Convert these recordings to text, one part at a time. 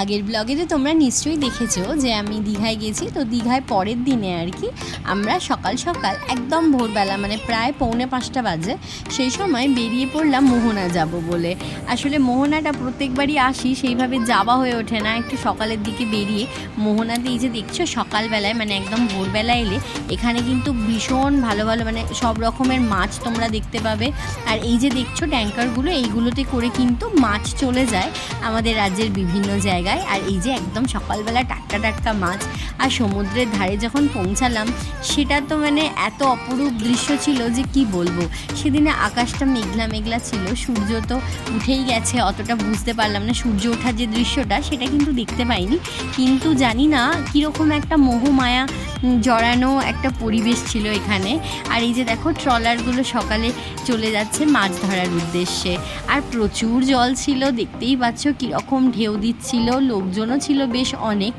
আগের ব্লগে তো তোমরা নিশ্চয়ই দেখেছো যে আমি দীঘায় গেছি। তো দীঘায় পরের দিনে আর কি আমরা সকাল সকাল একদম ভোরবেলা মানে প্রায় 4:45 বাজে সেই সময় বেরিয়ে পড়লাম মোহনা যাব বলে। আসলে মোহনাটা প্রত্যেকবারই আসি, সেইভাবে যাওয়া হয়ে ওঠে না। একটু সকালের দিকে বেরিয়ে মোহনাতে এই যে দেখছো সকালবেলায় মানে একদম ভোরবেলা এলে এখানে কিন্তু ভীষণ ভালো ভালো মানে সব রকমের মাছ তোমরা দেখতে পাবে। আর এই যে দেখছো ট্যাঙ্কারগুলো, এইগুলোতে করে কিন্তু মাছ চলে যায় আমাদের রাজ্যের বিভিন্ন জায়গায়। আর এই যে একদম সকালবেলা টাটকা টাটকা মাছ। আর সমুদ্রের ধারে যখন পৌঁছালাম সেটা তো মানে এত অপরূপ দৃশ্য ছিল যে কি বলবো। সেদিনে আকাশটা মেঘলা মেঘলা ছিল, সূর্য তো উঠেই গেছে, অতটা বুঝতে পারলাম না সূর্য ওঠার যে দৃশ্যটা সেটা কিন্তু দেখতে পাইনি। কিন্তু জানি না কীরকম একটা মোহমায়া জড়ানো একটা পরিবেশ ছিল এখানে। আর এই যে দেখো ট্রলারগুলো সকালে চলে যাচ্ছে মাছ ধরার উদ্দেশ্যে। আর প্রচুর জল ছিল, দেখতেই পাচ্ছ কীরকম ঢেউ দিচ্ছিল, লোকজনও ছিল বেশ অনেক।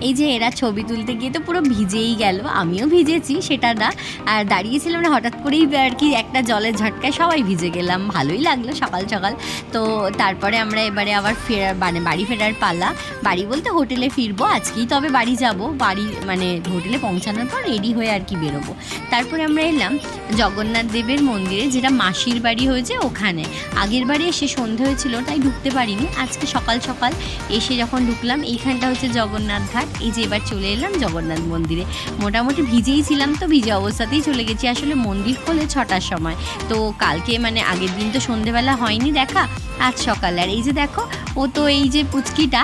এই যে এরা ছবি তুলতে গিয়ে তো পুরো ভিজেই গেল, আমিও ভিজেছি সেটা না। আর দাঁড়িয়েছিলাম না, হঠাৎ করেই আর কি একটা জলের ঝটকায় সবাই ভিজে গেলাম, ভালোই লাগলো সকাল সকাল। তো তারপরে আমরা এবারে আবার মানে বাড়ি ফেরার পালা। বাড়ি বলতে হোটেলে ফিরবো আজকেই, তবে বাড়ি যাব। বাড়ি মানে হোটেলে পৌঁছানোর পর রেডি হয়ে আর কি বেরোবো। তারপরে আমরা এলাম জগন্নাথ দেবের মন্দিরে, যেটা মাসির বাড়ি হয়েছে ওখানে। আগের বাড়ি এসে সন্ধে হয়েছিল তাই ঢুকতে পারিনি, আজকে সকাল সকাল এসে যখন ঢুকলাম এইখানটা হচ্ছে জগন্নাথ ঘাট। এই যে এবার চলে এলাম জগন্নাথ মন্দিরে। মোটামুটি ভিজেই ছিলাম, তো ভিজে অবস্থাতেই চলে গেছি। আসলে মন্দির খোলে 6টার সময়, তো কালকে মানে আগের দিন তো সন্ধেবেলা হয়নি দেখা, আজ সকালে। আর এই যে দেখো ও তো এই যে পুচকিটা,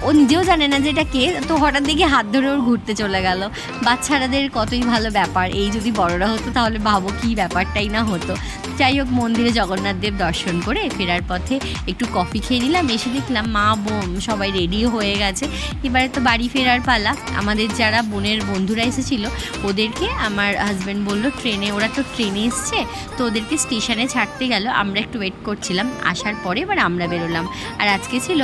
ও নিজেও জানে না যে এটা কে, তো হঠাৎ দেখে হাত ধরে ওর ঘুরতে চলে গেল। বাচ্চারাদের কতই ভালো ব্যাপার, এই যদি বড়রা হতো তাহলে ভাবো কী ব্যাপারটাই না হতো। যাই হোক, মন্দিরে জগন্নাথ দেব দর্শন করে ফেরার পথে একটু কফি খেয়ে নিলাম। এসে দেখলাম মা বোন সবাই রেডিও হয়ে গেছে, এবারে তো বাড়ি ফেরার পালা। আমাদের যারা বোনের বন্ধুরা এসেছিলো ওদেরকে আমার হাজব্যান্ড বললো ট্রেনে, ওরা তো ট্রেনে এসছে, তো ওদেরকে স্টেশনে ছাড়তে গেল। আমরা একটু ওয়েট করছিলাম, আসার পরে এবার আমরা বেরোলাম। আর আজকে ছিল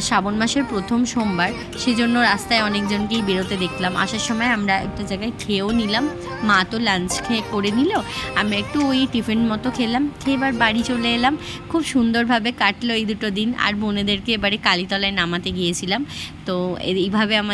শ্রাবণ মাসের প্রথম সোমবার, সেজন্য রাস্তায় অনেকজনকেই বেরোতে দেখলাম। আসার সময় আমরা একটা জায়গায় খেয়েও নিলাম, মা তো লাঞ্চ করে নিল, আমরা একটু ওই টিফিন মতো খেলাম, খেয়ে এবার বাড়ি চলে এলাম। খুব সুন্দরভাবে কাটলো এই দুটো দিন। আর বোনেদেরকে এবারে কালীতলায় নামাতে গিয়েছিলাম। তো এইভাবে আমাদের